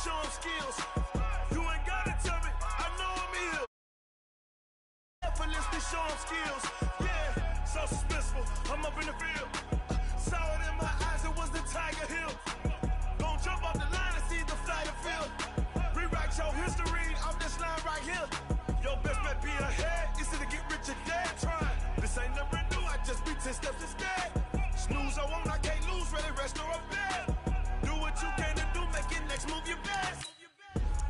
show them skills. You ain't gotta tell me, I know I'm ill. Effortlessly show them skills. Yeah, so suspenseful, I'm up in the field. Saw it in my eyes, it was the Tiger Hill. Gon' jump off the line and see the flight of field. Rewrite your history off this line right here. Your best bet be ahead, easy to get rich or dead trying. This ain't never new, I just be 10 steps instead. Snooze, I won't, I can't lose, ready, rest or up bed. Do what you can to do, make it next move your best.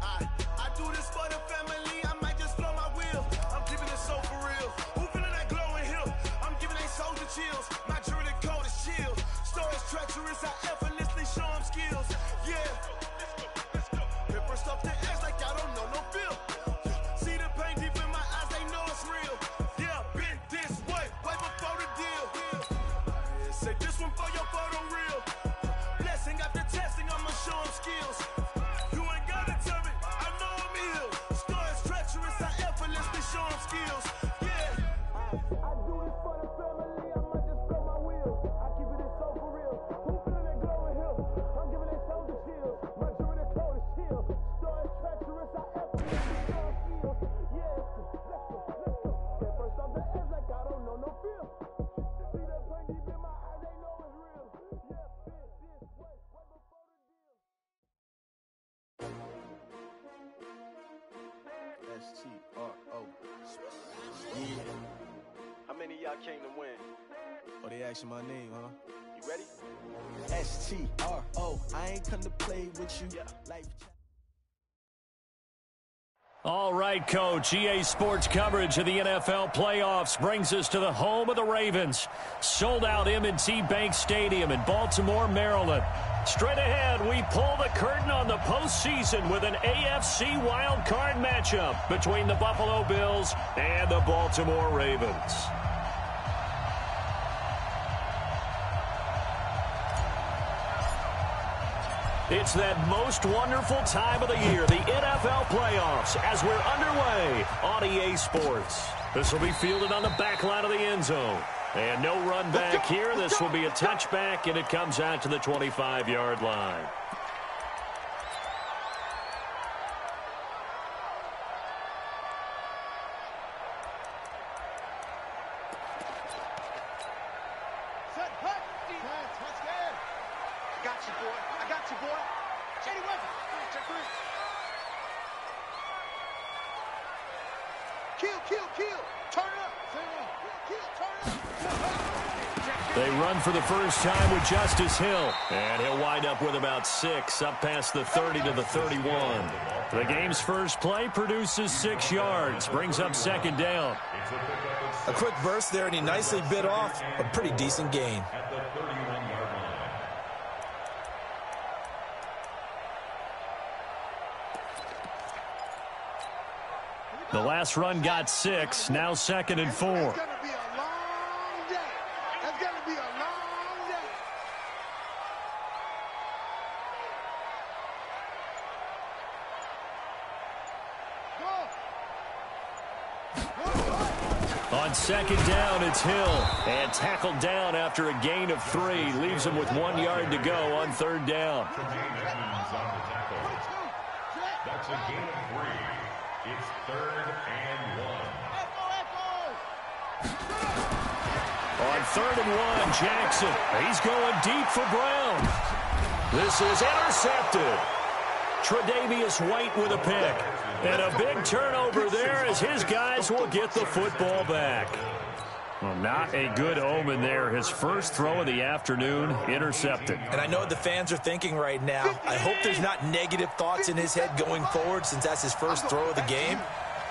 I do this for the family, I might just flow my wheel. I'm keeping it so for real. Who feeling that glowing hill? I'm giving they soldier chills. My jewelry code is chill. Stories treacherous, I effortlessly show them skills. Yeah. Pepper stuff the edge like I don't know no feel. See the pain deep in my eyes, they know it's real. Yeah, been this way before the deal. Yeah, say this one for your photo real. Blessing after testing, I'ma show them skills. You ain't gotta tell me, I know I'm ill. Stories treacherous, I effortlessly show them skills. Yeah. I do this for the family, I might just blow my wheel. I keep it so for real. Who feeling that glowing hill? I'm giving they soldier chills. My jewelry code is chill. Stories treacherous, I effortlessly show them skills. Yeah, let's go. Get first off the edge like I don't know no feel. See that pain deep in my eyes, they know it's real. Yeah, been this way before the deal. S-T-R-O. Yeah. How many of y'all came to win? Oh, they asking my name, huh? You ready? S-T-R-O. I ain't come to play with you. Yeah. Life. All right, Coach. EA Sports coverage of the NFL playoffs brings us to the home of the Ravens. Sold out M&T Bank Stadium in Baltimore, Maryland. Straight ahead, we pull the curtain on the postseason with an AFC wildcard matchup between the Buffalo Bills and the Baltimore Ravens. It's that most wonderful time of the year, the NFL playoffs, as we're underway on EA Sports. This will be fielded on the back line of the end zone. And no run back here. This will be a touchback, and it comes out to the 25-yard line. They run for the first time with Justice Hill, and he'll wind up with about 6, up past the 30 to the 31. The game's first play produces 6 yards, brings up second down. A quick burst there, and he nicely bit off a pretty decent gain. The last run got 6, now 2nd and 4. On second down, it's Hill. And tackled down after a gain of 3. Leaves him with 1 yard to go on third down. That's a gain of 3. It's 3rd and 1. On 3rd and 1, Jackson. He's going deep for Brown. This is intercepted. Tre'Davious White with a pick. And a big turnover there as his guys will get the football back. Well, not a good omen there. His first throw of the afternoon, intercepted. And I know what the fans are thinking right now. I hope there's not negative thoughts in his head going forward since that's his first throw of the game.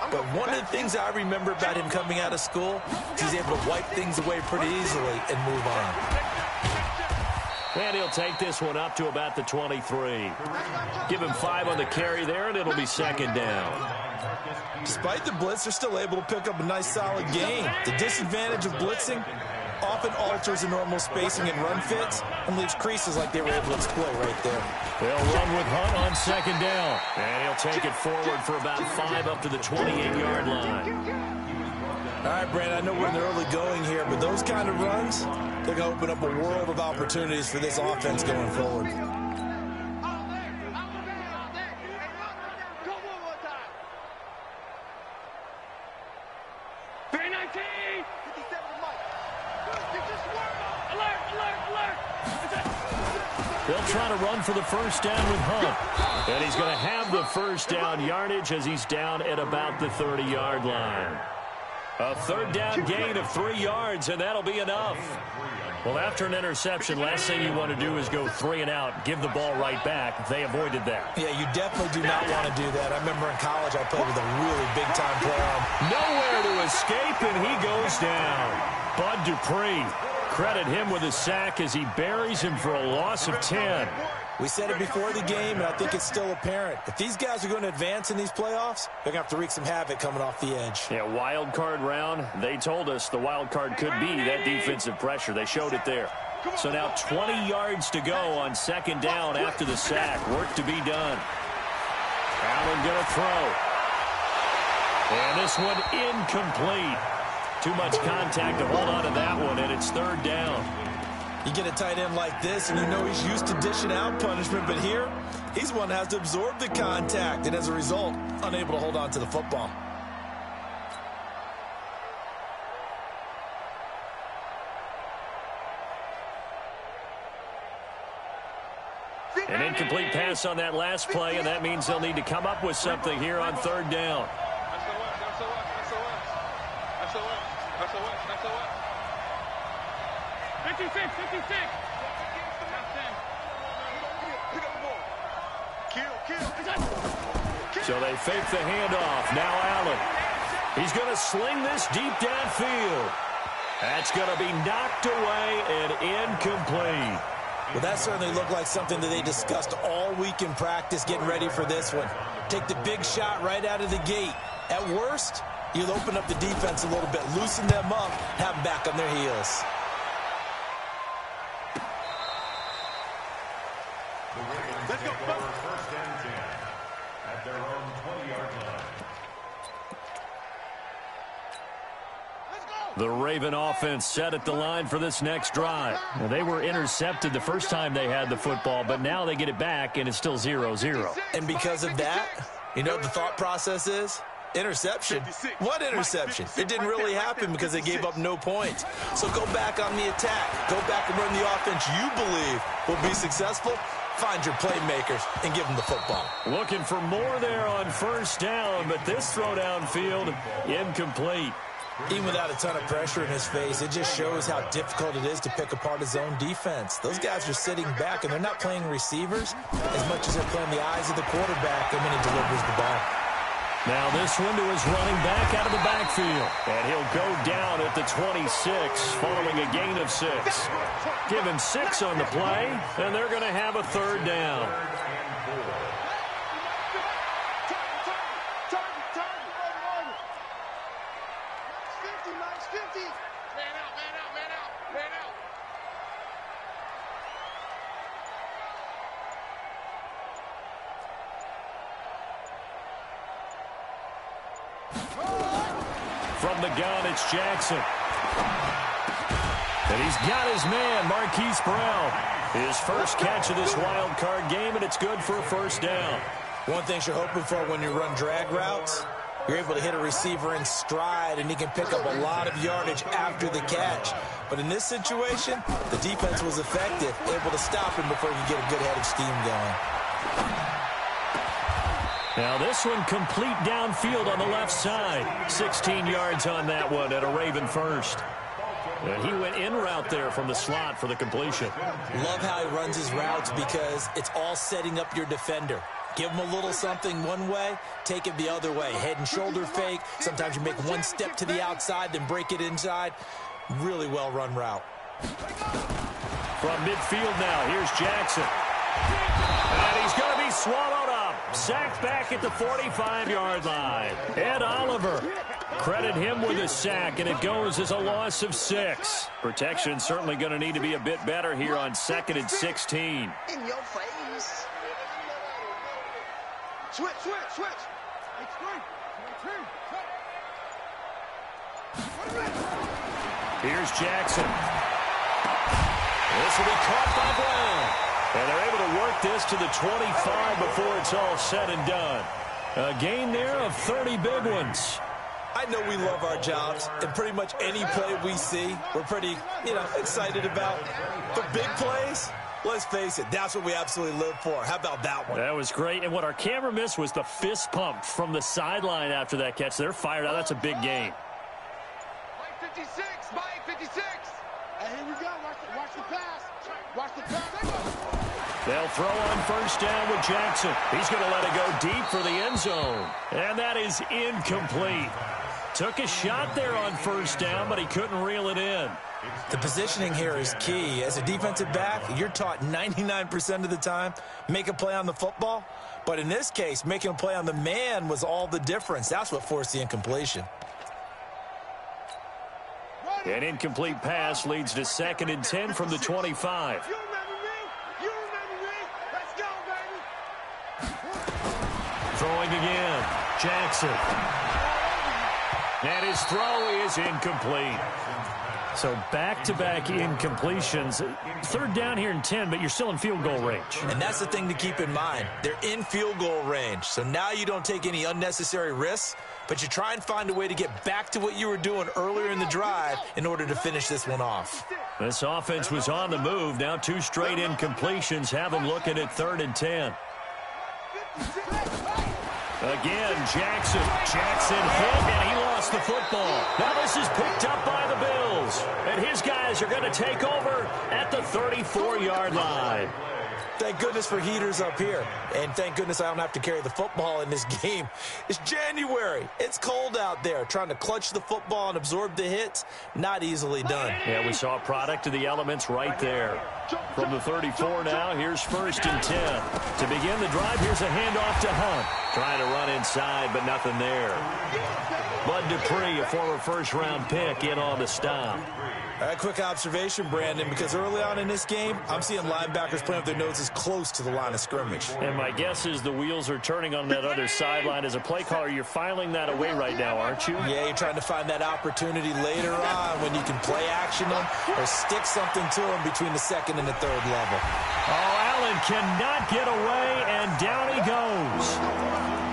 But one of the things I remember about him coming out of school is he's able to wipe things away pretty easily and move on. And he'll take this one up to about the 23. Give him 5 on the carry there, and it'll be second down. Despite the blitz, they're still able to pick up a nice, solid gain. The disadvantage of blitzing often alters the normal spacing and run fits and leaves creases like they were able to exploit right there. They'll run with Hunt on second down. And he'll take it forward for about 5 up to the 28-yard line. All right, Brandon, I know we're in the early going here, but those kind of runs, they're going to open up a world of opportunities for this offense going forward. They'll try to run for the first down with Hunt. And he's going to have the first down yardage as he's down at about the 30-yard line. A third down gain of 3 yards, and that'll be enough. Well, after an interception, last thing you want to do is go 3 and out, give the ball right back. They avoided that. Yeah, you definitely do not want to do that. I remember in college I played with a really big-time player. Nowhere to escape, and he goes down. Bud Dupree, credit him with a sack as he buries him for a loss of 10. We said it before the game, and I think it's still apparent. If these guys are going to advance in these playoffs, they're going to have to wreak some havoc coming off the edge. Yeah, wild card round. They told us the wild card could be that defensive pressure. They showed it there. So now 20 yards to go on second down after the sack. Work to be done. Allen going to throw. And this one incomplete. Too much contact to hold on to that one, and it's third down. You get a tight end like this, and you know he's used to dishing out punishment, but here, he's one that has to absorb the contact, and as a result, unable to hold on to the football. An incomplete pass on that last play, and that means they'll need to come up with something here on third down. So they fake the handoff. Now Allen. He's going to sling this deep downfield. That's going to be knocked away and incomplete. Well, that certainly looked like something that they discussed all week in practice, getting ready for this one. Take the big shot right out of the gate. At worst, you'll open up the defense a little bit, loosen them up, have them back on their heels. Let's go. First and 10 at their own 20-yard line. The Raven offense set at the line for this next drive. Now, they were intercepted the first time they had the football, but now they get it back, and it's still 0-0. And because of that, you know what the thought process is? Interception. What interception? It didn't really happen because they gave up no points. So go back on the attack. Go back and run the offense you believe will be successful. Find your playmakers and give them the football. Looking for more there on first down, but this throw downfield incomplete. Even without a ton of pressure in his face, it just shows how difficult it is to pick apart his own defense. Those guys are sitting back, and they're not playing receivers as much as they're playing the eyes of the quarterback and when he delivers the ball. Now this one to his running back out of the backfield. And he'll go down at the 26 following a gain of 6. Given 6 on the play, and they're going to have a third down. From the gun, it's Jackson. And he's got his man, Marquise Brown. His first catch of this wild card game, and it's good for a first down. One thing you're hoping for when you run drag routes, you're able to hit a receiver in stride, and he can pick up a lot of yardage after the catch. But in this situation, the defense was effective, able to stop him before he could get a good head of steam going. Now this one complete downfield on the left side. 16 yards on that one at a Raven first. And he went in route there from the slot for the completion. Love how he runs his routes because it's all setting up your defender. Give him a little something one way, take it the other way. Head and shoulder fake. Sometimes you make one step to the outside, then break it inside. Really well run route. From midfield now, here's Jackson. And he's going to be swallowed up. Sacked back at the 45-yard line. Ed Oliver, credit him with a sack, and it goes as a loss of 6. Protection certainly going to need to be a bit better here on 2nd and 16. In your face. Switch. Here's Jackson. This will be caught by Brown. And they're able to work this to the 25 before it's all said and done. A gain there of 30 big ones. I know we love our jobs, and pretty much any play we see, we're pretty, excited about. The big plays, let's face it, that's what we absolutely live for. How about that one? That was great, and what our camera missed was the fist pump from the sideline after that catch. They're fired out. That's a big game. Mike 56, Mike 56. And here we go. Watch the pass. Watch the pass. They'll throw on first down with Jackson. He's going to let it go deep for the end zone. And that is incomplete. Took a shot there on first down, but he couldn't reel it in. The positioning here is key. As a defensive back, you're taught 99% of the time, make a play on the football. But in this case, making a play on the man was all the difference. That's what forced the incompletion. An incomplete pass leads to 2nd and 10 from the 25. You remember me? You remember me? Let's go, baby. Throwing again. Jackson. And his throw is incomplete. So back-to-back incompletions. 3rd down here and 10, but you're still in field goal range. And that's the thing to keep in mind. They're in field goal range. So now you don't take any unnecessary risks, but you try and find a way to get back to what you were doing earlier in the drive in order to finish this one off. This offense was on the move. Now 2 straight incompletions have them looking at 3rd and 10. Again, Jackson. Jackson hit, and he lost the football. Now this is picked up by the Bills. And his guys are going to take over at the 34-yard line. Thank goodness for heaters up here. And thank goodness I don't have to carry the football in this game. It's January. It's cold out there. Trying to clutch the football and absorb the hits, not easily done. Yeah, we saw a product of the elements right there. From the 34 now, here's 1st and 10. To begin the drive, here's a handoff to Hunt. Trying to run inside, but nothing there. Bud Dupree, a former first-round pick, in on the stop. A quick observation, Brandon, because early on in this game, I'm seeing linebackers playing with their noses close to the line of scrimmage. And my guess is the wheels are turning on that other sideline. As a play caller, you're filing that away right now, aren't you? Yeah, you're trying to find that opportunity later on when you can play action them or stick something to them between the 2nd and the 3rd level. Oh, Allen cannot get away, and down he goes.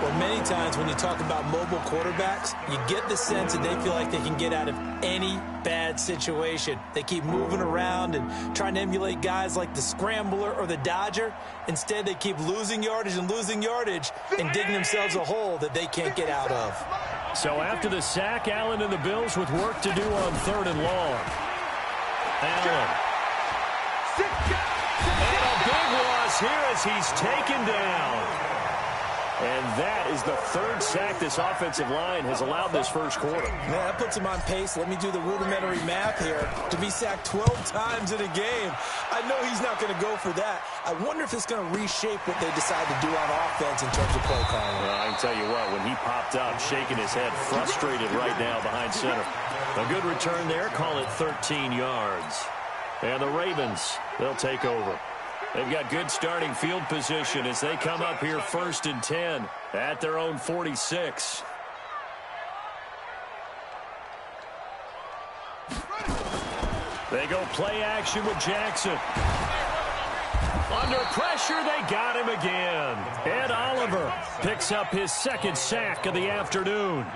Well, many times when you talk about mobile quarterbacks, you get the sense that they feel like they can get out of any bad situation. They keep moving around and trying to emulate guys like the scrambler or the dodger. Instead, they keep losing yardage and digging themselves a hole that they can't get out of. So after the sack, Allen and the Bills with work to do on 3rd and long. Allen. And a big loss here as he's taken down. And that is the 3rd sack this offensive line has allowed this first quarter. Yeah, that puts him on pace. Let me do the rudimentary math here. To be sacked 12 times in a game, I know he's not going to go for that. I wonder if it's going to reshape what they decide to do on offense in terms of play calling. Well, I can tell you what, when he popped up, shaking his head, frustrated right now behind center. A good return there, call it 13 yards. And the Ravens, they'll take over. They've got good starting field position as they come up here 1st and 10 at their own 46. They go play action with Jackson. Under pressure, they got him again. Ed Oliver picks up his 2nd sack of the afternoon.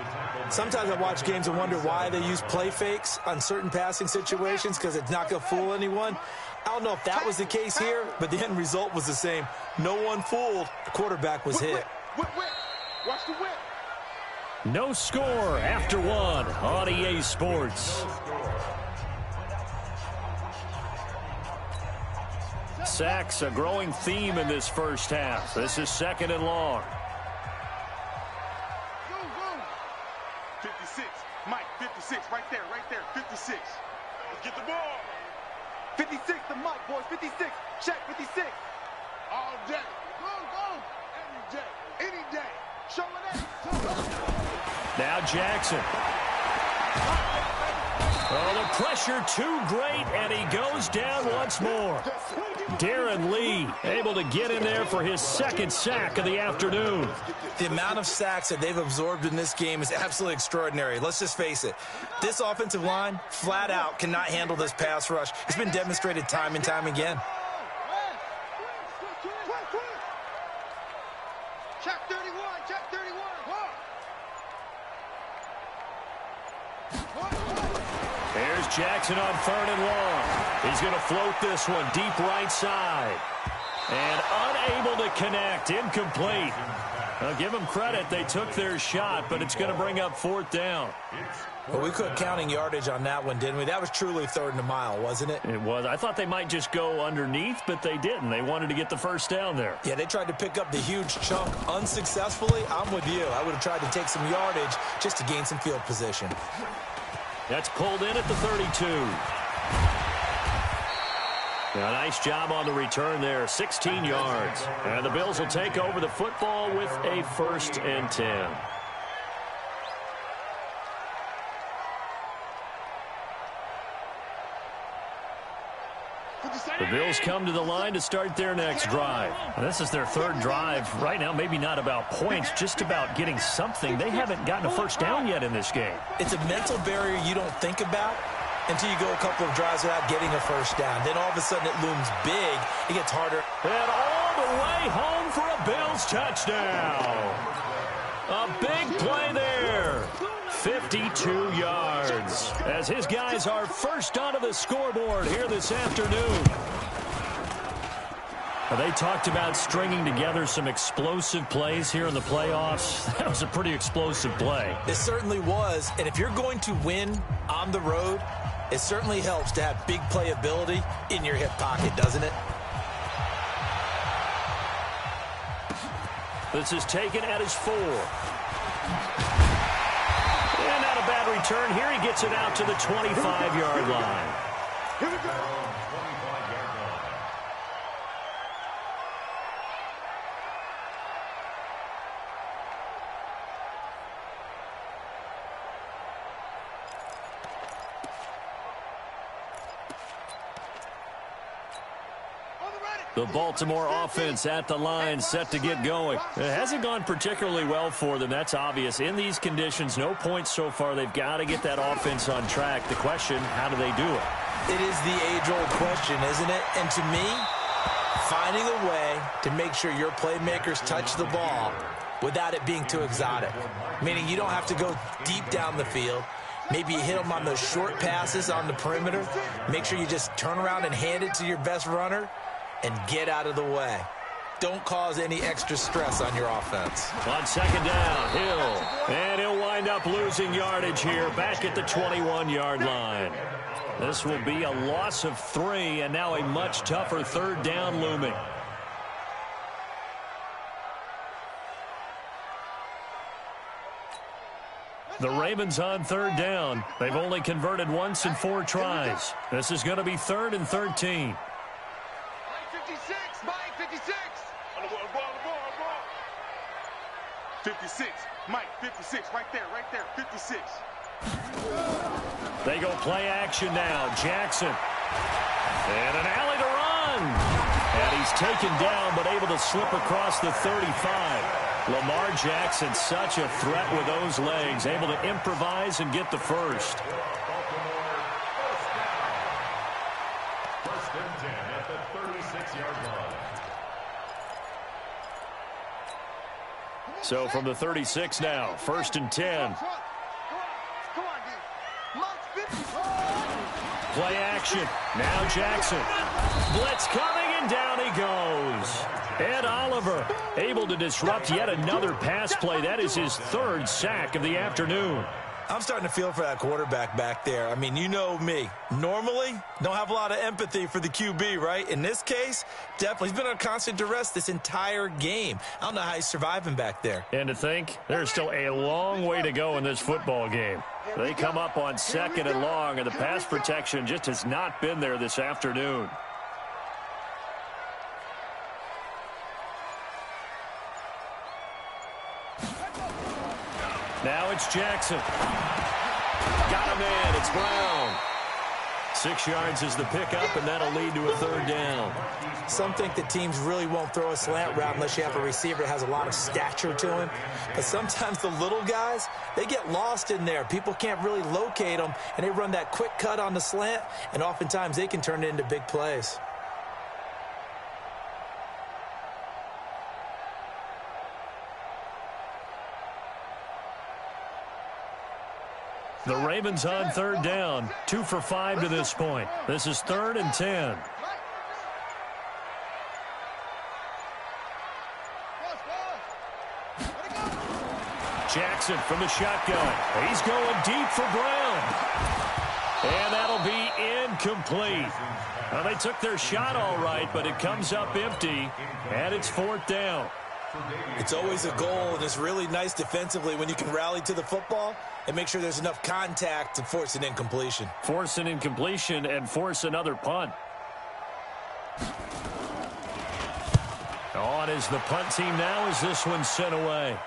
Sometimes I watch games and wonder why they use play fakes on certain passing situations because it's not going to fool anyone. I don't know if that was the case here, but the end result was the same. No one fooled. The quarterback was hit. Watch the whip. No score after 1 on EA Sports. Sacks, a growing theme in this first half. This is 2nd and long. 56. Mike, 56. Right there. 56. Let's get the ball. 56 to Mike, boys. 56. Check 56. All day. Go. Every day. Any day. Show it up. Now Jackson. Oh, the pressure too great, and he goes down once more. Darren Lee able to get in there for his 2nd sack of the afternoon. The amount of sacks that they've absorbed in this game is absolutely extraordinary. Let's just face it. This offensive line, flat out, cannot handle this pass rush. It's been demonstrated time and time again. Check 31. Here's Jackson on 3rd and long. He's going to float this one deep right side. And unable to connect. Incomplete. I'll give them credit. They took their shot, but it's going to bring up 4th down. Well, we quit counting yardage on that one, didn't we? That was truly 3rd and a mile, wasn't it? It was. I thought they might just go underneath, but they didn't. They wanted to get the 1st down there. Yeah, they tried to pick up the huge chunk unsuccessfully. I'm with you. I would have tried to take some yardage just to gain some field position. That's pulled in at the 32. Now, nice job on the return there, 16 yards. And the Bills will take over the football with a 1st and 10. The Bills come to the line to start their next drive. And this is their 3rd drive. Right now, maybe not about points, just about getting something. They haven't gotten a 1st down yet in this game. It's a mental barrier you don't think about until you go a couple of drives without getting a 1st down. Then all of a sudden it looms big. It gets harder. And all the way home for a Bills touchdown. A big play there. 52 yards as his guys are first onto the scoreboard here this afternoon. They talked about stringing together some explosive plays here in the playoffs. That was a pretty explosive play. It certainly was. And if you're going to win on the road, it certainly helps to have big playability in your hip pocket, doesn't it? This is taken at his 4. And not a bad return here. He gets it out to the 25-yard line. Here we go. 25-yard line. The Baltimore offense at the line, set to get going. It hasn't gone particularly well for them. That's obvious. In these conditions, no points so far. They've got to get that offense on track. The question, how do they do it? It is the age-old question, isn't it? And to me, finding a way to make sure your playmakers touch the ball without it being too exotic. Meaning you don't have to go deep down the field. Maybe you hit them on those short passes on the perimeter. Make sure you just turn around and hand it to your best runner and get out of the way. Don't cause any extra stress on your offense. On 2nd down, Hill. And he'll wind up losing yardage here back at the 21-yard line. This will be a loss of 3, and now a much tougher 3rd down looming. The Ravens on 3rd down. They've only converted once in 4 tries. This is going to be 3rd and 13. 56, Mike, 56, right there, 56. They go play action now. Jackson. And an alley to run. And he's taken down, but able to slip across the 35. Lamar Jackson, such a threat with those legs, able to improvise and get the first. First and 10 at the 36-yard line. So from the 36 now, 1st and 10. Play action. Now Jackson. Blitz coming, and down he goes. Ed Oliver able to disrupt yet another pass play. That is his 3rd sack of the afternoon. I'm starting to feel for that quarterback back there. I mean, you know me. Normally, don't have a lot of empathy for the QB, right? In this case, definitely. He's been on constant duress this entire game. I don't know how he's surviving back there. And to think, there's still a long way to go in this football game. They come up on 2nd and long, and the pass protection just has not been there this afternoon. Now it's Jackson. Got him in. It's Brown. 6 yards is the pickup, and that'll lead to a 3rd down. Some think that teams really won't throw a slant route unless you have a receiver that has a lot of stature to him. But sometimes the little guys, they get lost in there. People can't really locate them, and they run that quick cut on the slant, and oftentimes they can turn it into big plays. The Ravens on third down, 2 for 5 to this point. This is 3rd and 10. Jackson from the shotgun. He's going deep for Brown. And that'll be incomplete. Well, they took their shot all right, but it comes up empty, and it's 4th down. It's always a goal, and it's really nice defensively when you can rally to the football and make sure there's enough contact to force an incompletion. Force an incompletion and force another punt. On is the punt team now as this one's sent away.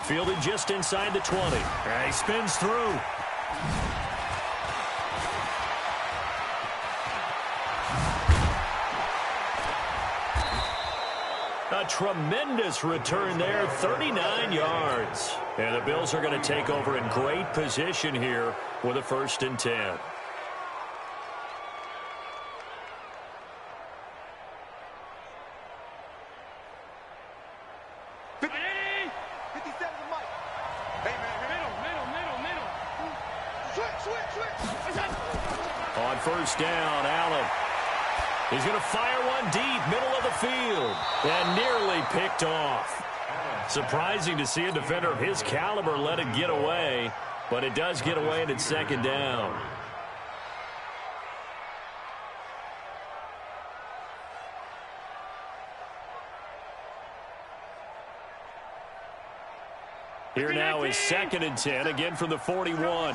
Fielded just inside the 20. And he spins through. A tremendous return there, 39 yards. And the Bills are going to take over in great position here with a 1st and 10. On 1st down, Allen. He's going to fire one deep, middle of the field, and nearly picked off. Surprising to see a defender of his caliber let it get away, but it does get away and it's 2nd down. Here now is 2nd and 10, again from the 41.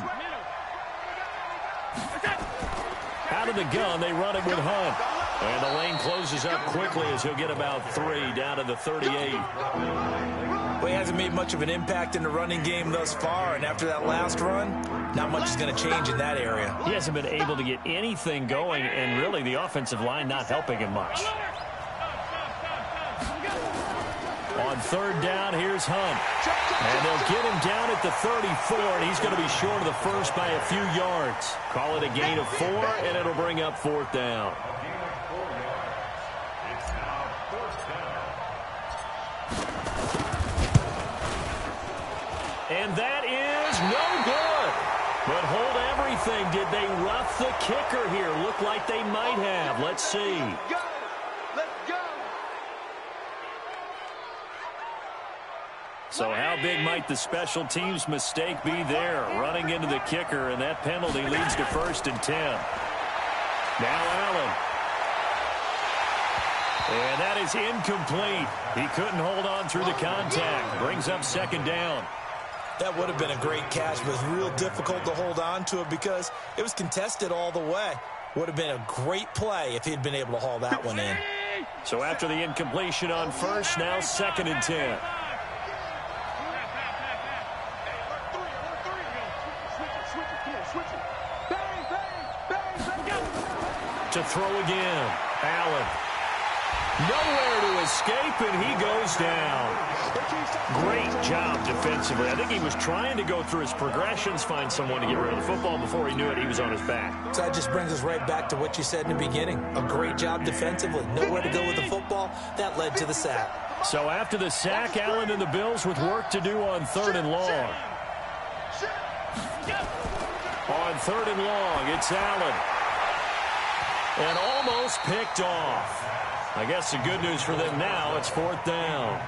Out of the gun, they run it with Hunt. And the lane closes up quickly as he'll get about 3 down to the 38. Well, he hasn't made much of an impact in the running game thus far, and after that last run, not much is going to change in that area. He hasn't been able to get anything going, and really the offensive line not helping him much. On 3rd down, here's Hunt. And they'll get him down at the 34, and he's going to be short of the first by a few yards. Call it a gain of 4, and it'll bring up 4th down. And that is no good. But hold everything. Did they rough the kicker here? Looked like they might have. Let's see. So how big might the special teams mistake be there? Running into the kicker, and that penalty leads to 1st and 10. Now Allen. And that is incomplete. He couldn't hold on through the contact. Brings up 2nd down. That would have been a great catch, but it was real difficult to hold on to it because it was contested all the way. Would have been a great play if he'd been able to haul that one in. So after the incompletion on 1st, now 2nd and 10. To throw again. Allen. Nowhere to escape, and he goes down. Great job defensively. I think he was trying to go through his progressions, find someone to get rid of the football. Before he knew it, he was on his back. So that just brings us right back to what you said in the beginning. A great job defensively. Nowhere to go with the football. That led to the sack. So after the sack, Allen and the Bills with work to do on 3rd and long. On 3rd and long, it's Allen. And almost picked off. I guess the good news for them now, it's 4th down.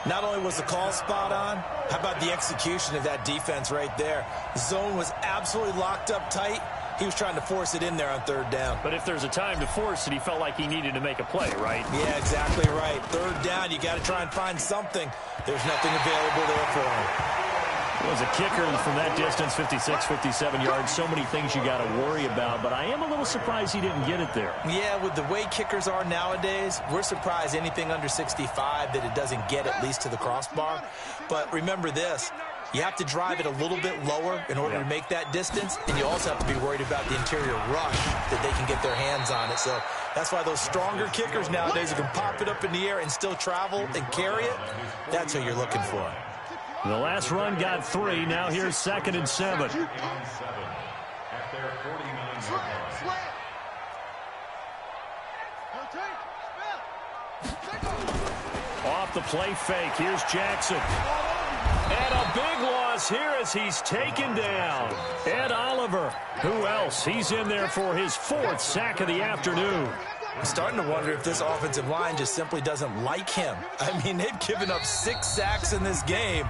Not only was the call spot on, how about the execution of that defense right there? The zone was absolutely locked up tight. He was trying to force it in there on 3rd down. But if there's a time to force it, he felt like he needed to make a play, right? Yeah, exactly right. 3rd down, you got to try and find something. There's nothing available there for him. It was a kicker from that distance, 56, 57 yards. So many things you got to worry about, but I am a little surprised he didn't get it there. Yeah, with the way kickers are nowadays, we're surprised anything under 65 that it doesn't get at least to the crossbar. But remember this, you have to drive it a little bit lower in order to make that distance, and you also have to be worried about the interior rush that they can get their hands on it. So that's why those stronger kickers nowadays who can pop it up in the air and still travel and carry it, that's who you're looking for. The last run got 3. Now here's 2nd and 7. Off the play fake. Here's Jackson. And a big loss here as he's taken down. Ed Oliver. Who else? He's in there for his 4th sack of the afternoon. I'm starting to wonder if this offensive line just simply doesn't like him. I mean, they've given up 6 sacks in this game.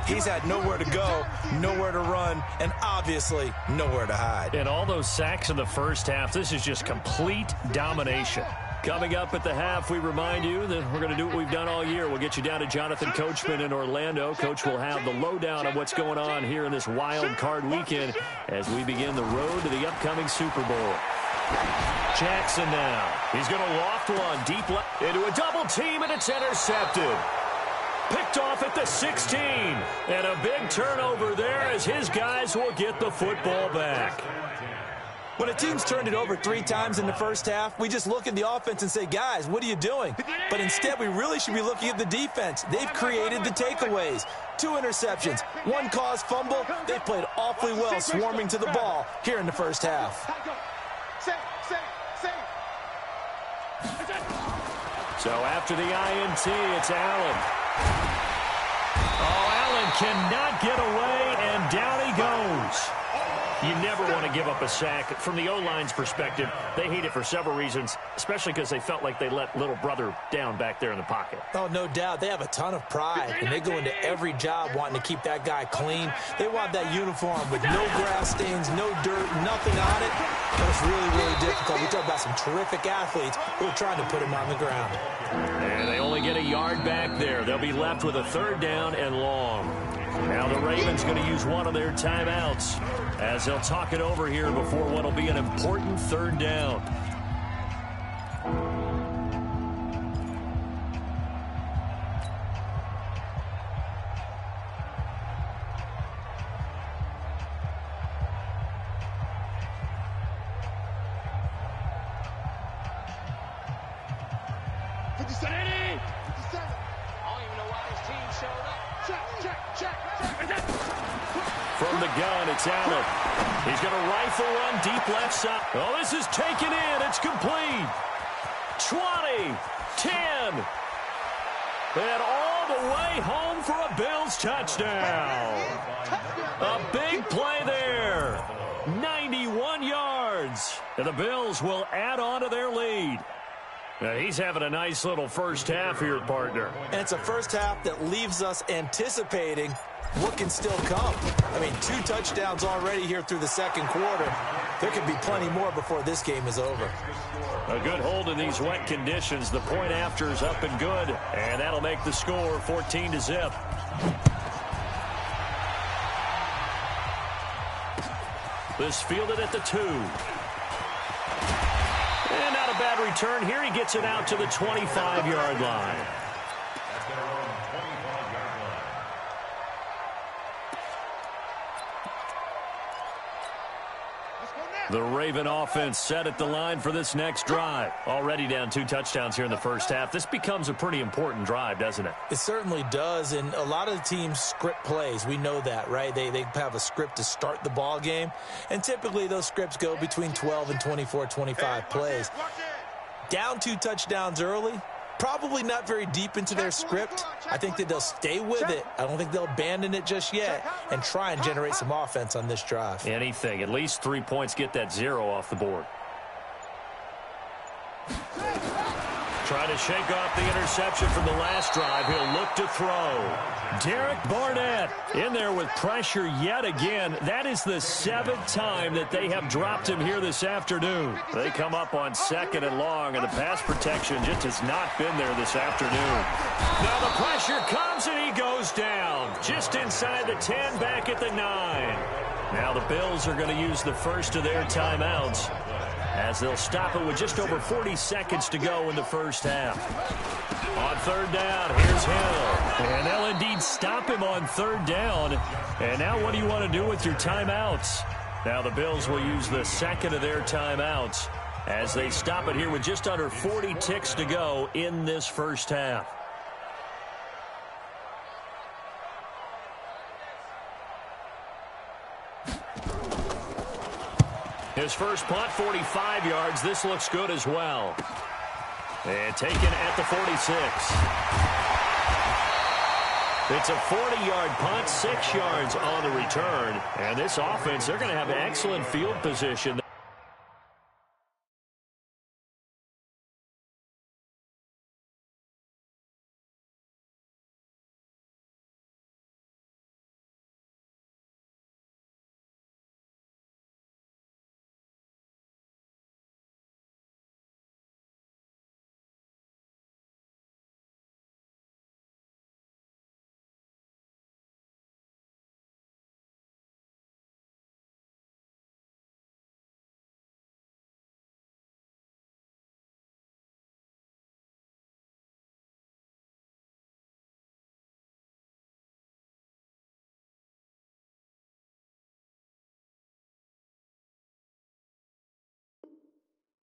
He's had nowhere to go, nowhere to run, and obviously nowhere to hide. And all those sacks in the first half, this is just complete domination. Coming up at the half, we remind you that we're going to do what we've done all year. We'll get you down to Jonathan Coachman in Orlando. Coach will have the lowdown on what's going on here in this wild card weekend as we begin the road to the upcoming Super Bowl. Jackson now. He's going to loft one deep left into a double team, and it's intercepted. Picked off at the 16. And a big turnover there as his guys will get the football back. When a team's turned it over 3 times in the first half, we just look at the offense and say, guys, what are you doing? But instead, we really should be looking at the defense. They've created the takeaways. 2 interceptions, 1 caused fumble. They played awfully well swarming to the ball here in the first half. So after the INT, it's Allen. Oh, Allen cannot get away, and down he goes. You never want to give up a sack. From the O-line's perspective, they hate it for several reasons, especially because they felt like they let little brother down back there in the pocket. Oh, no doubt. They have a ton of pride, and they go into every job wanting to keep that guy clean. They want that uniform with no grass stains, no dirt, nothing on it. But it's really, really difficult. We talk about some terrific athletes who are trying to put him on the ground. And they only get a yard back there. They'll be left with a 3rd down and long. Now the Ravens going to use one of their timeouts as they'll talk it over here before what will be an important 3rd down. From the gun, it's Allen. He's going to rifle one deep left side. Oh, this is taken in. It's complete. 20, 10. And all the way home for a Bills touchdown. A big play there. 91 yards. And the Bills will add on to their lead. Now, he's having a nice little first half here, partner. And it's a first half that leaves us anticipating what can still come. I mean, 2 touchdowns already here through the second quarter. There could be plenty more before this game is over. A good hold in these wet conditions. The point after is up and good. And that'll make the score 14-0. This fielded at the 2. And not a bad return here. He gets it out to the 25-yard line. The Raven offense set at the line for this next drive. Already down 2 touchdowns here in the first half. This becomes a pretty important drive, doesn't it? It certainly does, and a lot of the teams script plays. We know that, right? They have a script to start the ball game, and typically those scripts go between 12 and 24, 25 plays. Down 2 touchdowns early, probably not very deep into their script. I think that they'll stay with it. I don't think they'll abandon it just yet and try and generate some offense on this drive. Anything. At least 3 points, get that 0 off the board. Trying to shake off the interception from the last drive. He'll look to throw. Derek Barnett in there with pressure yet again. That is the 7th time that they have dropped him here this afternoon. They come up on 2nd and long, and the pass protection just has not been there this afternoon. Now the pressure comes, and he goes down. Just inside the 10, back at the 9. Now the Bills are going to use the first of their timeouts, as they'll stop it with just over 40 seconds to go in the first half. On 3rd down, here's Hill. And they'll indeed stop him on 3rd down. And now what do you want to do with your timeouts? Now the Bills will use the 2nd of their timeouts as they stop it here with just under 40 ticks to go in this first half. His first punt, 45 yards. This looks good as well. And taken at the 46. It's a 40-yard punt, 6 yards on the return. And this offense, they're going to have excellent field position.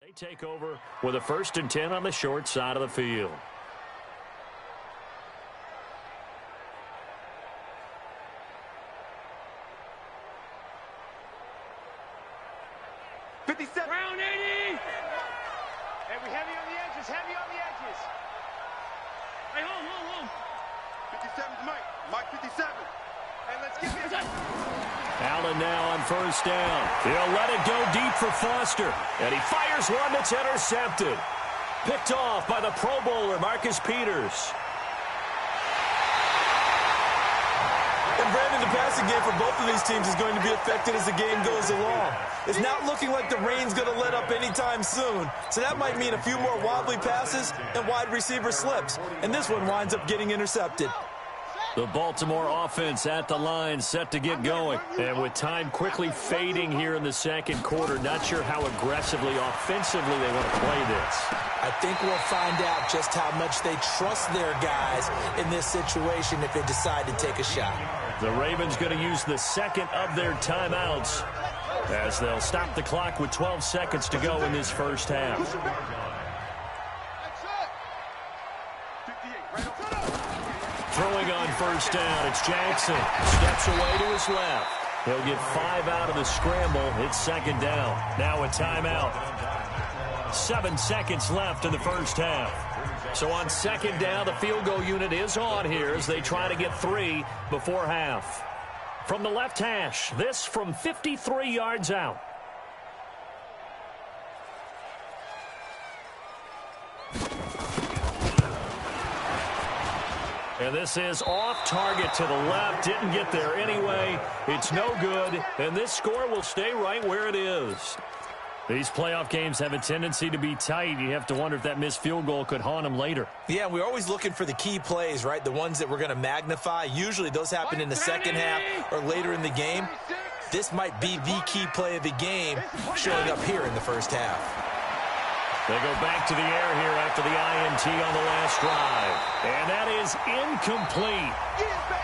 They take over with a 1st and 10 on the short side of the field. Round 80! Hey, we heavy on the edges, heavy on the edges. Hey, hold. 57's Mike 57. Hey, let's get this. Allen now on 1st down. He'll let it go deep for Foster. And he fires one that's intercepted. Picked off by the Pro Bowler, Marcus Peters. And Brandon, the passing game for both of these teams is going to be affected as the game goes along. It's not looking like the rain's going to let up anytime soon. So that might mean a few more wobbly passes and wide receiver slips. And this one winds up getting intercepted. The Baltimore offense at the line, set to get going. And with time quickly fading here in the 2nd quarter, not sure how aggressively, offensively they want to play this. I think we'll find out just how much they trust their guys in this situation if they decide to take a shot. The Ravens going to use the 2nd of their timeouts as they'll stop the clock with 12 seconds to go in this 1st half. Throwing on 1st down, it's Jackson. Steps away to his left. He'll get 5 out of the scramble. It's 2nd down. Now a timeout. 7 seconds left in the 1st half. So on 2nd down, the field goal unit is on here as they try to get 3 before half. From the left hash, this from 53 yards out. And this is off target to the left. Didn't get there anyway. It's no good. And this score will stay right where it is. These playoff games have a tendency to be tight. You have to wonder if that missed field goal could haunt them later. Yeah, we're always looking for the key plays, right? The ones that we're going to magnify. Usually those happen in the 2nd half or later in the game. This might be the key play of the game showing up here in the 1st half. They go back to the air here after the INT on the last drive. And that is incomplete.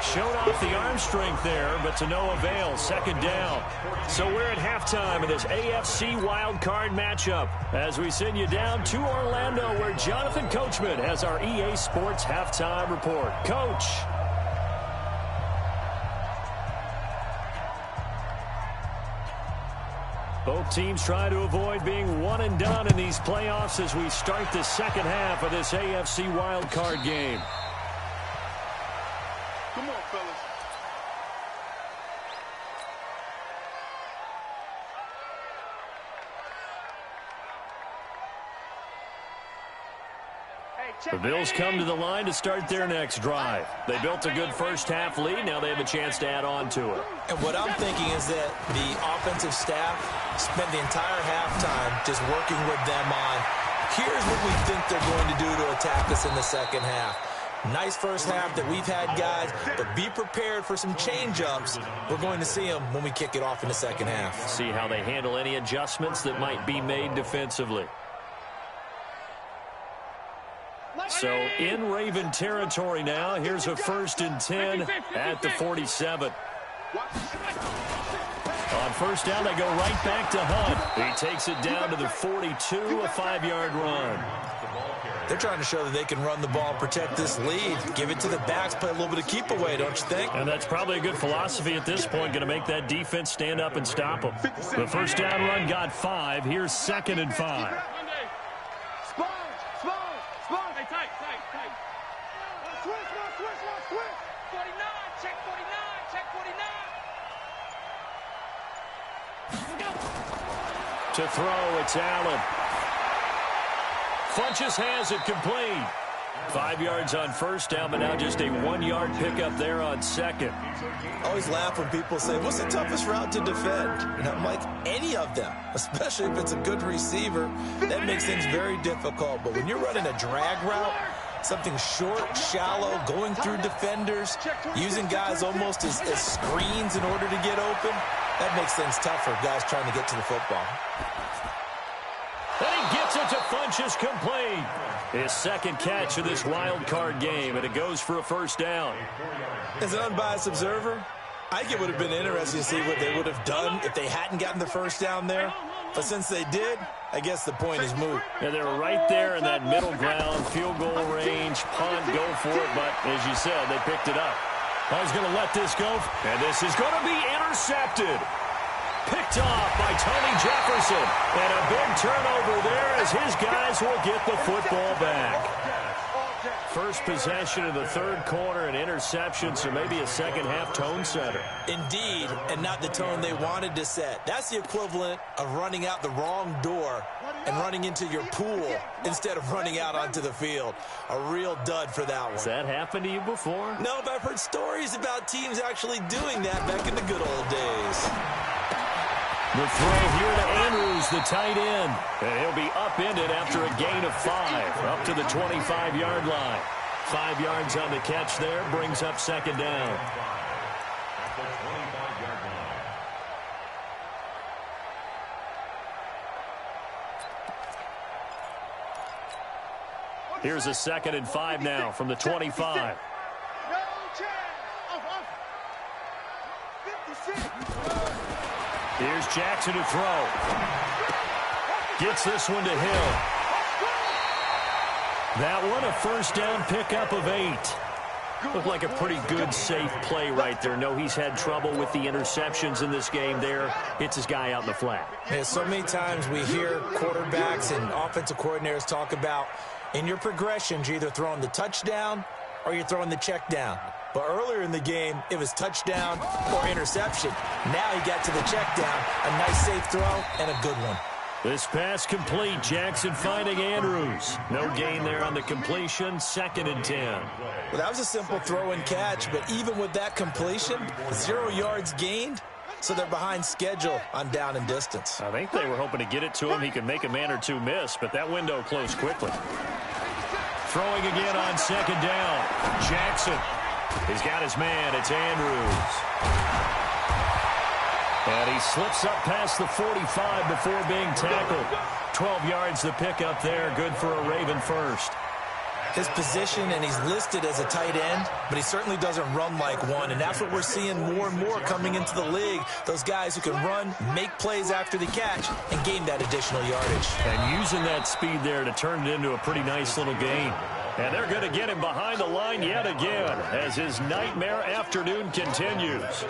Showed off the arm strength there, but to no avail. 2nd down. So we're at halftime of this AFC wildcard matchup as we send you down to Orlando where Jonathan Coachman has our EA Sports halftime report. Coach. Both teams try to avoid being one and done in these playoffs as we start the 2nd half of this AFC wildcard game. Come on, fellas. The Bills come to the line to start their next drive. They built a good 1st half lead. Now they have a chance to add on to it. And what I'm thinking is that the offensive staff spent the entire halftime just working with them on, here's what we think they're going to do to attack us in the 2nd half. Nice 1st half that we've had, guys, but be prepared for some change-ups. We're going to see them when we kick it off in the 2nd half. See how they handle any adjustments that might be made defensively. So in Raven territory now, here's a 1st and 10 at the 47. On 1st down, they go right back to Hunt. He takes it down to the 42, a 5-yard run. They're trying to show that they can run the ball, protect this lead, give it to the backs, play a little bit of keep away, don't you think? And that's probably a good philosophy at this point, going to make that defense stand up and stop them. The 1st down run got 5. Here's 2nd and 5. 49, check 49, check 49. To throw, it's Allen. Funches has it complete. 5 yards on first down, but now just a 1-yard pickup there on second. I always laugh when people say, what's the toughest route to defend? And I'm like, any of them, especially if it's a good receiver. That makes things very difficult. But when you're running a drag route, something short, shallow, going through defenders, using guys almost as screens in order to get open, that makes things tough for guys trying to get to the football. And he gets it to Funches complete. His second catch of this wild card game, and it goes for a first down. As an unbiased observer, I think it would have been interesting to see what they would have done if they hadn't gotten the first down there. But since they did, I guess the point is moot. Yeah, they were right there in that middle ground, field goal range, punt, go for it. But as you said, they picked it up. I was going to let this go, and this is going to be intercepted. Picked off by Tony Jefferson. And a big turnover there as his guys will get the football back. First possession of the third quarter, an interception, so maybe a second-half tone setter. Indeed, and not the tone they wanted to set. That's the equivalent of running out the wrong door and running into your pool instead of running out onto the field. A real dud for that one. Has that happened to you before? No, but I've heard stories about teams actually doing that back in the good old days. The throw here to Andrews, the tight end. And he'll be upended after a gain of 5, up to the 25-yard line. 5 yards on the catch there, brings up second down. At the 25-yard line. Here's a 2nd and 5 now from the 25. No chance. Off. 56. Here's Jackson to throw. Gets this one to Hill. That one a first down pickup of 8. Looked like a pretty good, safe play right there. No, he's had trouble with the interceptions in this game there. Hits his guy out in the flat. Yeah, so many times we hear quarterbacks and offensive coordinators talk about in your progressions, you're either throwing the touchdown or you're throwing the check down. But earlier in the game, it was touchdown or interception. Now he got to the check down, a nice safe throw, and a good one. This pass complete. Jackson finding Andrews. No gain there on the completion. 2nd and 10. Well, that was a simple throw and catch, but even with that completion, 0 yards gained, so they're behind schedule on down and distance. I think they were hoping to get it to him. He could make a man or two miss, but that window closed quickly. Throwing again on 2nd down. Jackson. He's got his man. It's Andrews. And he slips up past the 45 before being tackled. 12 yards the pickup there. Good for a Raven first. His position, and he's listed as a tight end, but he certainly doesn't run like one, and that's what we're seeing more and more coming into the league. Those guys who can run, make plays after the catch, and gain that additional yardage. And using that speed there to turn it into a pretty nice little gain. And they're going to get him behind the line yet again as his nightmare afternoon continues.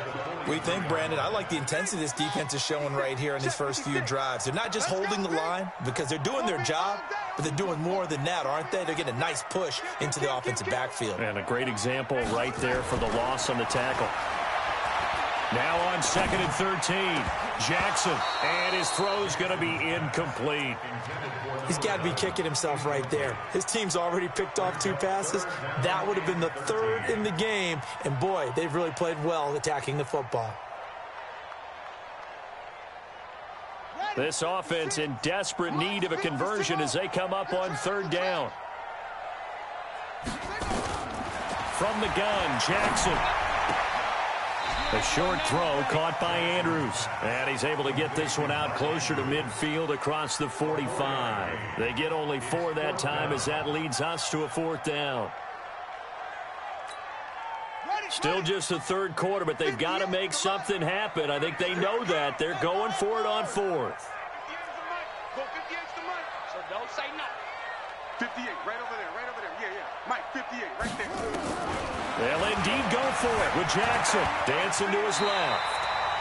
We think, Brandon, I like the intensity this defense is showing right here in these first few drives. They're not just holding the line because they're doing their job, but they're doing more than that, aren't they? They're getting a nice push into the offensive backfield. And a great example right there for the loss on the tackle. Now on 2nd and 13, Jackson, and his throw's going to be incomplete. He's got to be kicking himself right there. His team's already picked off 2 passes. That would have been the 3rd in the game, and boy, they've really played well attacking the football. This offense in desperate need of a conversion as they come up on 3rd down. From the gun, Jackson. A short throw caught by Andrews. And he's able to get this one out closer to midfield across the 45. They get only 4 that time as that leads us to a 4th down. Still just the 3rd quarter, but they've got to make something happen. I think they know that. They're going for it on 4th. Go 58's the money, so don't say nothing. 58, right over there, right over there. Yeah. Mike, 58, right there. They'll indeed go for it with Jackson dancing to his left.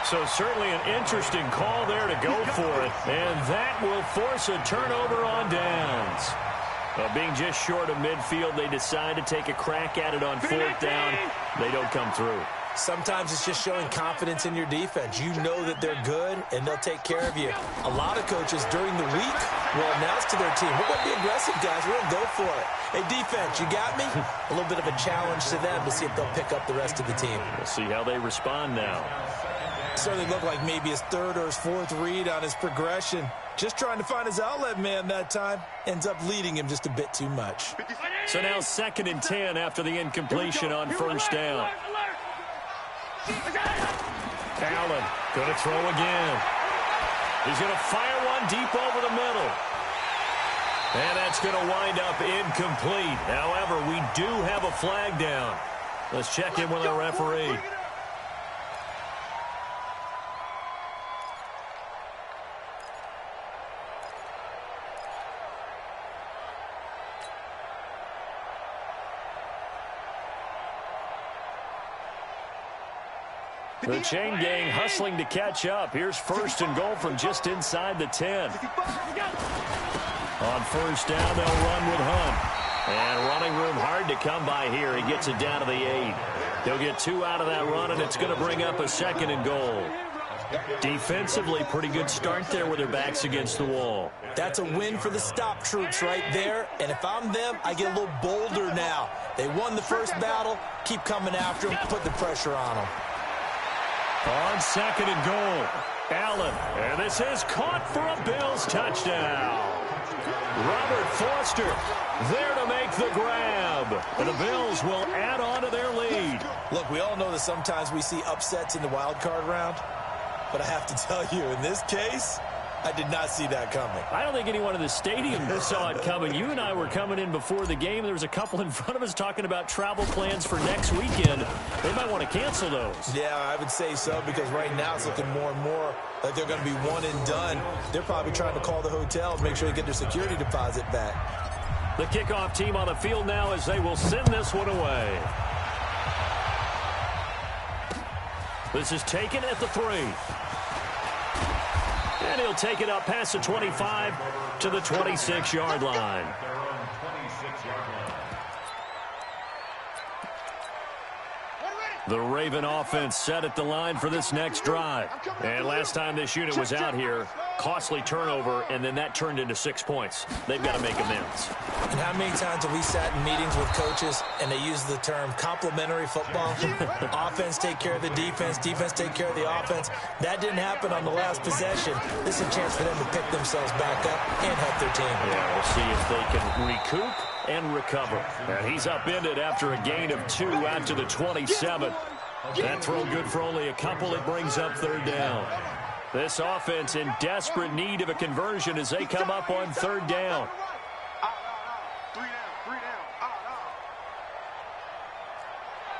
So certainly an interesting call there to go for it. And that will force a turnover on downs. Being just short of midfield, they decide to take a crack at it on 4th down. They don't come through. Sometimes it's just showing confidence in your defense. You know that they're good, and they'll take care of you. A lot of coaches during the week will announce to their team, we're going to be aggressive, guys. We're going to go for it. Hey, defense, you got me? A little bit of a challenge to them to see if they'll pick up the rest of the team. We'll see how they respond now. Certainly looked like maybe his 3rd or his 4th read on his progression. Just trying to find his outlet man that time. Ends up leading him just a bit too much. So now 2nd and 10 after the incompletion on 1st down. Allen going to throw again. He's going to fire one deep over the middle. And that's going to wind up incomplete. However, we do have a flag down. Let's check in with our referee. The chain gang hustling to catch up. Here's 1st and goal from just inside the 10. On 1st down, they'll run with Hunt. And running room hard to come by here. He gets it down to the 8. They'll get 2 out of that run, and it's going to bring up a 2nd and goal. Defensively, pretty good start there with their backs against the wall. That's a win for the stop troops right there. And if I'm them, I get a little bolder now. They won the first battle. Keep coming after them. Put the pressure on them. On 2nd and goal, Allen. And this is caught for a Bills touchdown. Robert Foster there to make the grab. And the Bills will add on to their lead. Look, we all know that sometimes we see upsets in the wild card round. But I have to tell you, in this case, I did not see that coming. I don't think anyone in the stadium saw it coming. You and I were coming in before the game. There was a couple in front of us talking about travel plans for next weekend. They might want to cancel those. Yeah, I would say so, because right now it's looking more and more like they're going to be one and done. They're probably trying to call the hotel and make sure they get their security deposit back. The kickoff team on the field now as they will send this one away. This is taken at the 3. And he'll take it up past the 25 to the 26-yard line. The Raven offense set at the line for this next drive. And last time this unit was out here, costly turnover, and then that turned into 6 points. They've got to make amends. And how many times have we sat in meetings with coaches and they use the term complementary football? Offense take care of the defense, defense take care of the offense. That didn't happen on the last possession. This is a chance for them to pick themselves back up and help their team. Yeah, we'll see if they can recoup and recover. And he's upended after a gain of 2 out to the 27. That throw good for only a couple. It brings up 3rd down. This offense in desperate need of a conversion as they come up on 3rd down. 3 down.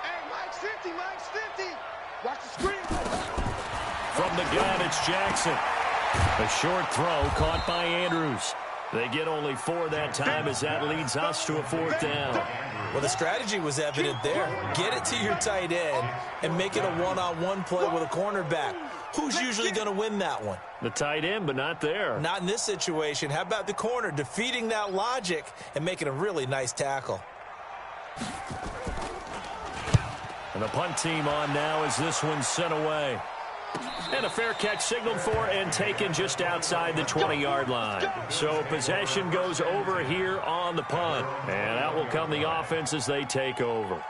Hey, Mike's 50, Mike's 50. Watch the screen. From the gun, it's Jackson. A short throw caught by Andrews. They get only 4 that time as that leads us to a 4th down. Well, the strategy was evident there. Get it to your tight end and make it a one-on-one play with a cornerback. Who's usually going to win that one? The tight end, but not there. Not in this situation. How about the corner defeating that logic and making a really nice tackle? And the punt team on now as this one's sent away. And a fair catch signaled for and taken just outside the 20-yard line. So possession goes over here on the punt. And out will come the offense as they take over.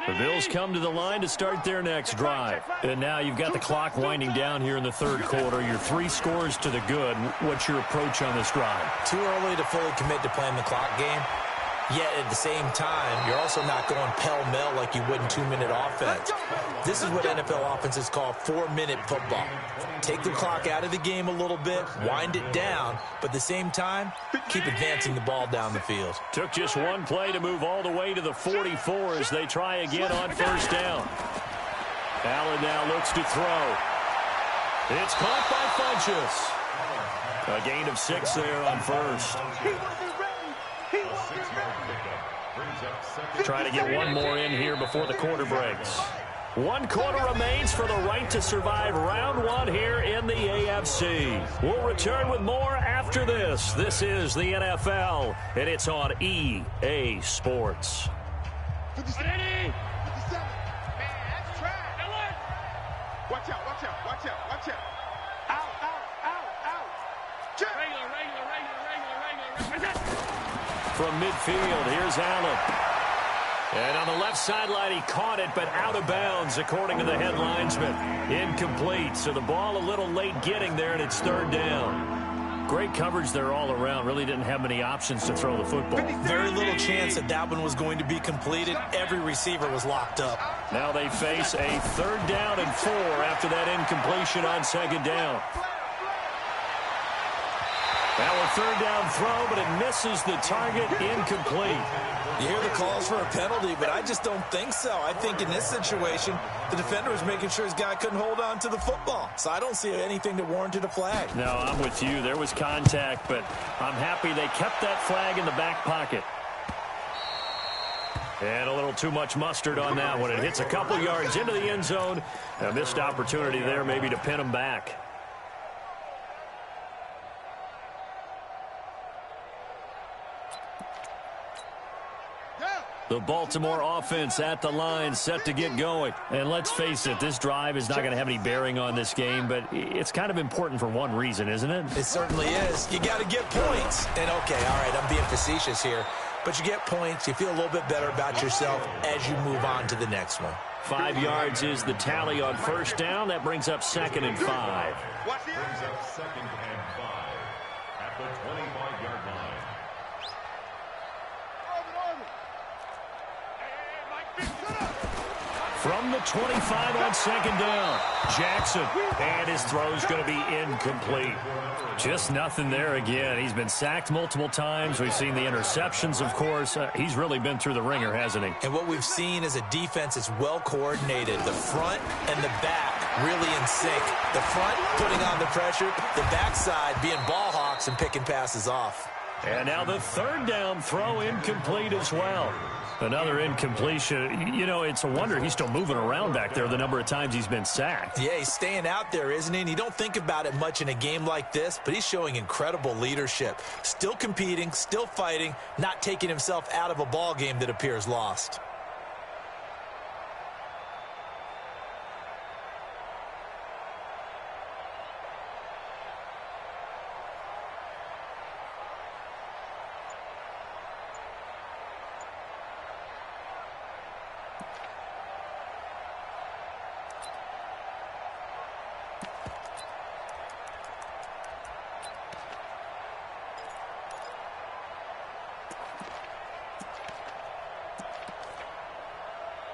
The Bills come to the line to start their next drive. And now you've got the clock winding down here in the 3rd quarter. Your 3 scores to the good. What's your approach on this drive? Too early to fully commit to playing the clock game. Yet at the same time, you're also not going pell-mell like you would in 2-minute offense. This is what NFL offenses call 4-minute football. Take the clock out of the game a little bit, wind it down, but at the same time, keep advancing the ball down the field. Took just 1 play to move all the way to the 44 as they try again on 1st down. Allen now looks to throw. It's caught by Funchess. A gain of 6 there on 1st. Trying to get 1 more in here before the quarter breaks. 1 quarter remains for the right to survive round 1 here in the AFC. We'll return with more after this. This is the NFL, and it's on EA Sports. 57. 57. Man, that's trash. Watch out, watch out, watch out, watch out. Out. Check. Regular. From midfield, here's Allen. And on the left sideline, he caught it, but out of bounds, according to the head linesman. Incomplete, so the ball a little late getting there, and it's 3rd down. Great coverage there all around. Really didn't have many options to throw the football. Very little chance that one was going to be completed. Every receiver was locked up. Now they face a 3rd down and 4 after that incompletion on 2nd down. Now a 3rd down throw, but it misses the target, incomplete. You hear the calls for a penalty, but I just don't think so. I think in this situation, the defender was making sure his guy couldn't hold on to the football. So I don't see anything that warranted a flag. No, I'm with you. There was contact, but I'm happy they kept that flag in the back pocket. And a little too much mustard on that one. It hits a couple yards into the end zone. A missed opportunity there maybe to pin him back. The Baltimore offense at the line, set to get going. And let's face it, this drive is not going to have any bearing on this game, but it's kind of important for one reason, isn't it? It certainly is. You got to get points. And, okay, all right, I'm being facetious here. But you get points, you feel a little bit better about yourself as you move on to the next one. 5 yards is the tally on 1st down. That brings up 2nd and 5. Brings up 2nd and 5 at the 25-yard line. From the 25 on 2nd down, Jackson, and his throw's going to be incomplete. Just nothing there again. He's been sacked multiple times. We've seen the interceptions, of course. He's really been through the ringer, hasn't he? And what we've seen is a defense that's well coordinated. The front and the back really in sync. The front putting on the pressure, the backside being ball hawks and picking passes off. And now the 3rd down throw incomplete as well. Another incompletion. You know, it's a wonder he's still moving around back there the number of times he's been sacked. Yeah, he's staying out there, isn't he? And you don't think about it much in a game like this, but he's showing incredible leadership. Still competing, still fighting, not taking himself out of a ball game that appears lost.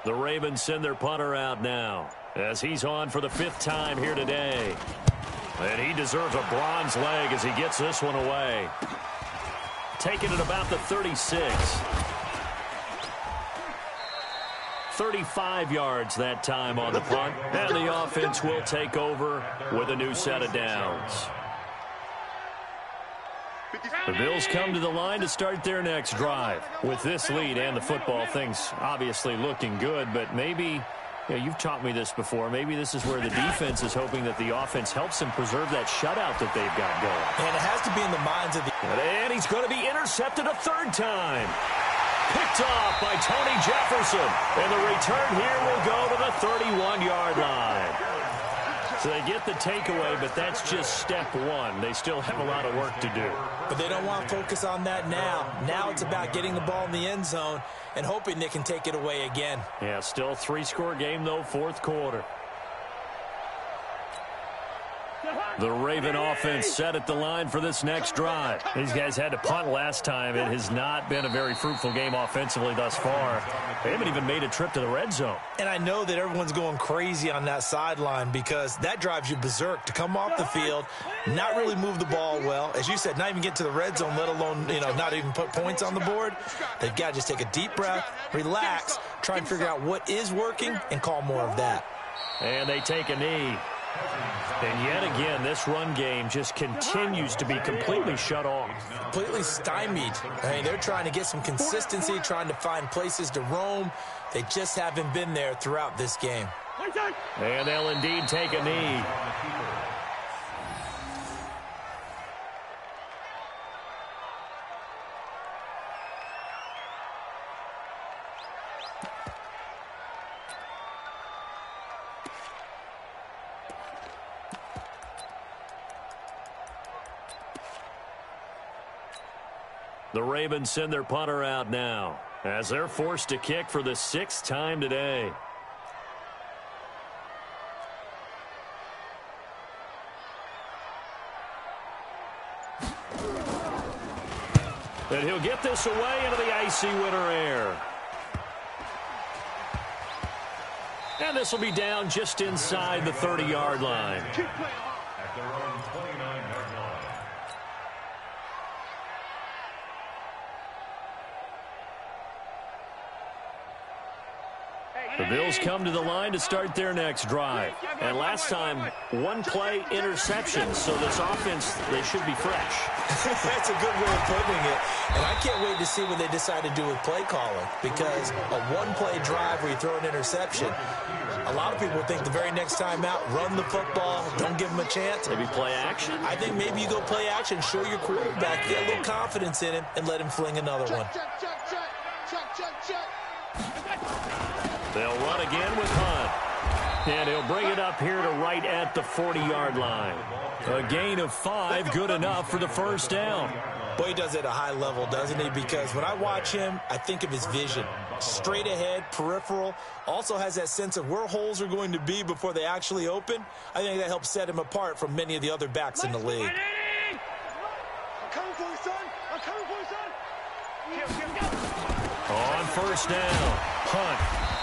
The Ravens send their punter out now as he's on for the 5th time here today. And he deserves a bronze leg as he gets this one away. Taking it about the 36. 35 yards that time on the punt. And the offense will take over with a new set of downs. The Bills come to the line to start their next drive. With this lead and the football, things obviously looking good, but maybe, you've taught me this before, maybe this is where the defense is hoping that the offense helps them preserve that shutout that they've got going. And it has to be in the minds of the... And he's going to be intercepted a 3rd time. Picked off by Tony Jefferson. And the return here will go to the 31-yard line. So they get the takeaway, but that's just step 1. They still have a lot of work to do. But they don't want to focus on that now. Now it's about getting the ball in the end zone and hoping they can take it away again. Yeah, still 3-score game, though, 4th quarter. The Raven offense set at the line for this next drive. These guys had to punt last time. It has not been a very fruitful game offensively thus far. They haven't even made a trip to the red zone. And I know that everyone's going crazy on that sideline because that drives you berserk to come off the field, not really move the ball well. As you said, not even get to the red zone, let alone, not even put points on the board. They've got to just take a deep breath, relax, try and figure out what is working, and call more of that. And they take a knee. And yet again, this run game just continues to be completely shut off. Completely stymied. I mean, they're trying to get some consistency, trying to find places to roam. They just haven't been there throughout this game. And they'll indeed take a knee. The Ravens send their punter out now as they're forced to kick for the 6th time today. And he'll get this away into the icy winter air. And this will be down just inside the 30-yard line. At their own 29-yard line. The Bills come to the line to start their next drive. And last time, one-play interception, so this offense, they should be fresh. That's a good way of putting it. And I can't wait to see what they decide to do with play calling, because a one-play drive where you throw an interception, a lot of people think the very next time out, run the football, don't give them a chance. Maybe play action? I think maybe you go play action, show your quarterback, get a little confidence in him, and let him fling another one. They'll run again with Hunt. And he'll bring it up here to right at the 40-yard line. A gain of 5, good enough for the first down. Boy, he does it at a high level, doesn't he? Because when I watch him, I think of his vision. Straight ahead, peripheral, also has that sense of where holes are going to be before they actually open. I think that helps set him apart from many of the other backs in the league. I'm coming for you, son. I'm coming for you, son. On first down, Hunt.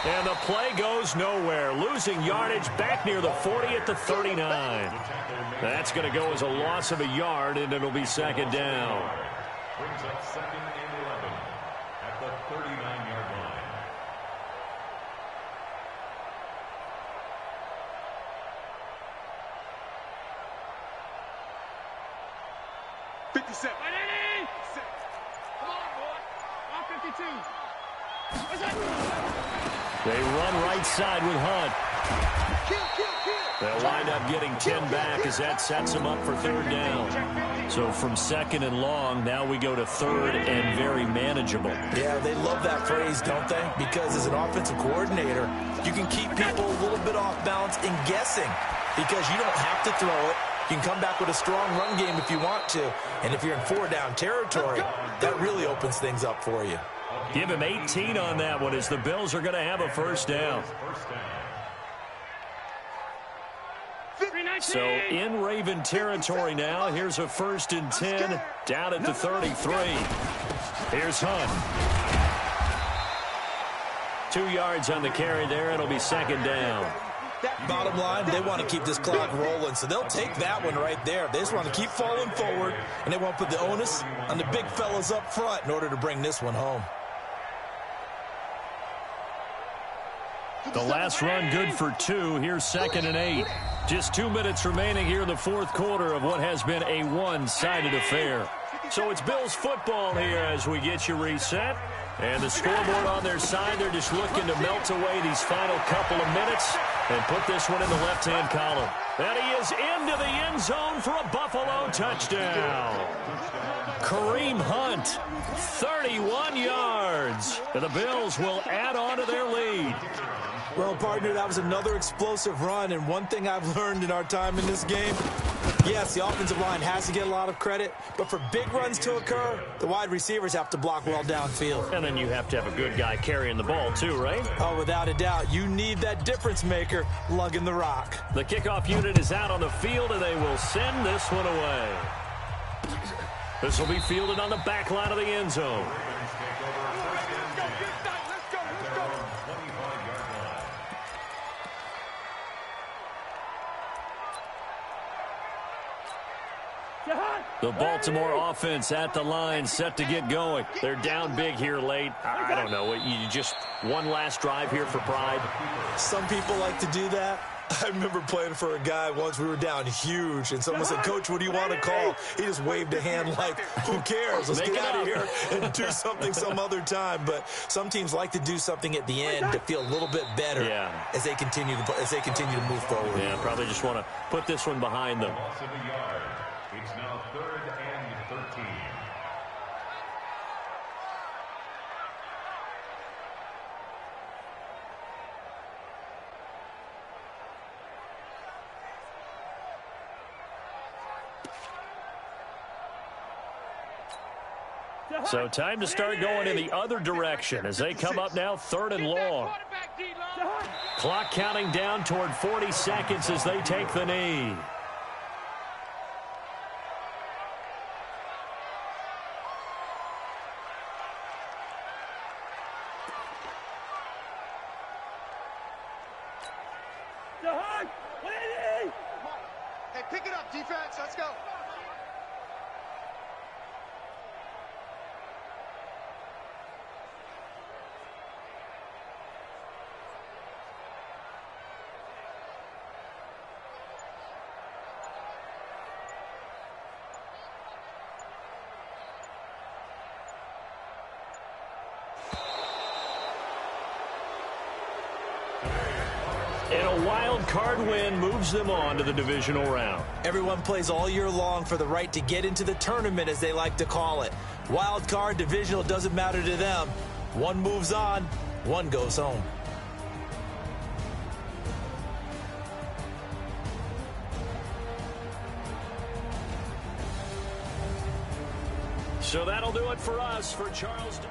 And the play goes nowhere. Losing yardage back near the 40 at the 39. That's going to go as a loss of a yard, and it'll be second down. Brings up 2nd and 11 at the 39-yard line. Come on, boy. 52. They run right side with Hunt. They'll wind up getting 10 back as that sets them up for third down. So from second and long, now we go to third and very manageable. Yeah, they love that phrase, don't they? Because as an offensive coordinator, you can keep people a little bit off balance and guessing because you don't have to throw it. You can come back with a strong run game if you want to. And if you're in 4-down territory, that really opens things up for you. Give him 18 on that one as the Bills are going to have a first down. So in Raven territory now, here's a 1st and 10 down at the 33. Here's Hunt. 2 yards on the carry there. It'll be second down. Bottom line, they want to keep this clock rolling, so they'll take that one right there. They just want to keep falling forward, and they want to put the onus on the big fellas up front in order to bring this one home. The last run good for 2. Here's 2nd and 8. Just 2 minutes remaining here in the fourth quarter of what has been a one-sided affair. So it's Bills football here as we get you reset. And the scoreboard on their side, they're just looking to melt away these final couple of minutes and put this one in the left-hand column. And he is into the end zone for a Buffalo touchdown. Kareem Hunt, 31 yards. And the Bills will add on to their lead. Well, partner, that was another explosive run, and one thing I've learned in our time in this game, yes, the offensive line has to get a lot of credit, but for big runs to occur, the wide receivers have to block well downfield. And then you have to have a good guy carrying the ball too, right? Oh, without a doubt. You need that difference maker lugging the rock. The kickoff unit is out on the field, and they will send this one away. This will be fielded on the back line of the end zone. The Baltimore offense at the line, set to get going. They're down big here late. I don't know. You just one last drive here for pride. Some people like to do that. I remember playing for a guy once. We were down huge, and someone said, "Coach, what do you want to call?" He just waved a hand like, "Who cares? Let's get out of here and do something some other time." But some teams like to do something at the end to feel a little bit better as they continue to move forward. Yeah, probably just want to put this one behind them. Loss of a yard. It's now 3rd and 13. So time to start going in the other direction as they come up now 3rd and long. Clock counting down toward 40 seconds as they take the knee. Hey, pick it up, defense. Let's go. And a wild card win moves them on to the divisional round. Everyone plays all year long for the right to get into the tournament, as they like to call it. Wild card, divisional, doesn't matter to them. One moves on, one goes home. So that'll do it for us. For Charleston.